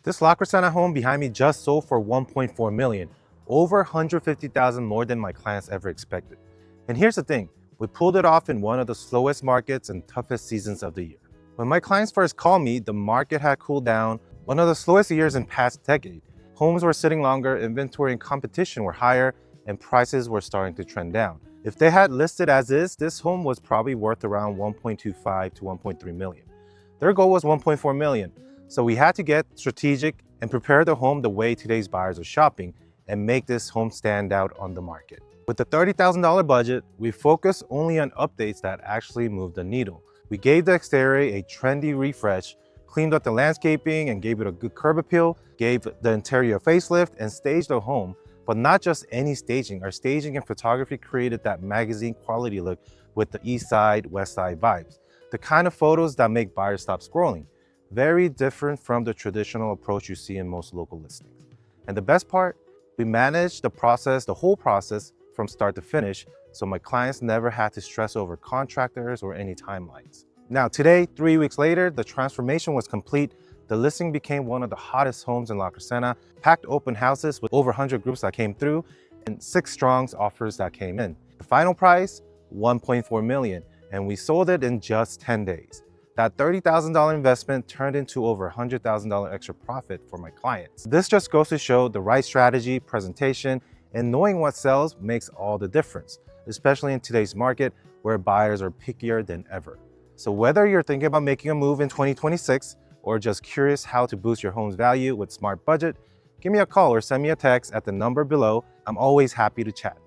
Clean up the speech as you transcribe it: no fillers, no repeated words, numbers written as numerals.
This La Crescenta home behind me just sold for $1.4 million, over $150,000 more than my clients ever expected. And here's the thing, we pulled it off in one of the slowest markets and toughest seasons of the year. When my clients first called me, the market had cooled down, one of the slowest years in past decade. Homes were sitting longer, inventory and competition were higher, and prices were starting to trend down. If they had listed as is, this home was probably worth around 1.25 to 1.3 million. Their goal was 1.4 million. So we had to get strategic and prepare the home the way today's buyers are shopping and make this home stand out on the market. With the $30,000 budget, we focused only on updates that actually moved the needle. We gave the exterior a trendy refresh, cleaned up the landscaping and gave it a good curb appeal, gave the interior a facelift and staged the home, but not just any staging. Our staging and photography created that magazine quality look with the Eastside, Westside vibes. The kind of photos that make buyers stop scrolling. Very different from the traditional approach you see in most local listings. And the best part, we managed the whole process from start to finish, so my clients never had to stress over contractors or any timelines. Now today, 3 weeks later, the transformation was complete. The listing became one of the hottest homes in La Crescenta, packed open houses with over 100 groups that came through and 6 strong offers that came in. The final price, $1.4 million, and we sold it in just 10 days. That $30,000 investment turned into over $100,000 extra profit for my clients. This just goes to show the right strategy, presentation, and knowing what sells makes all the difference, especially in today's market where buyers are pickier than ever. So whether you're thinking about making a move in 2026 or just curious how to boost your home's value with smart budget, give me a call or send me a text at the number below. I'm always happy to chat.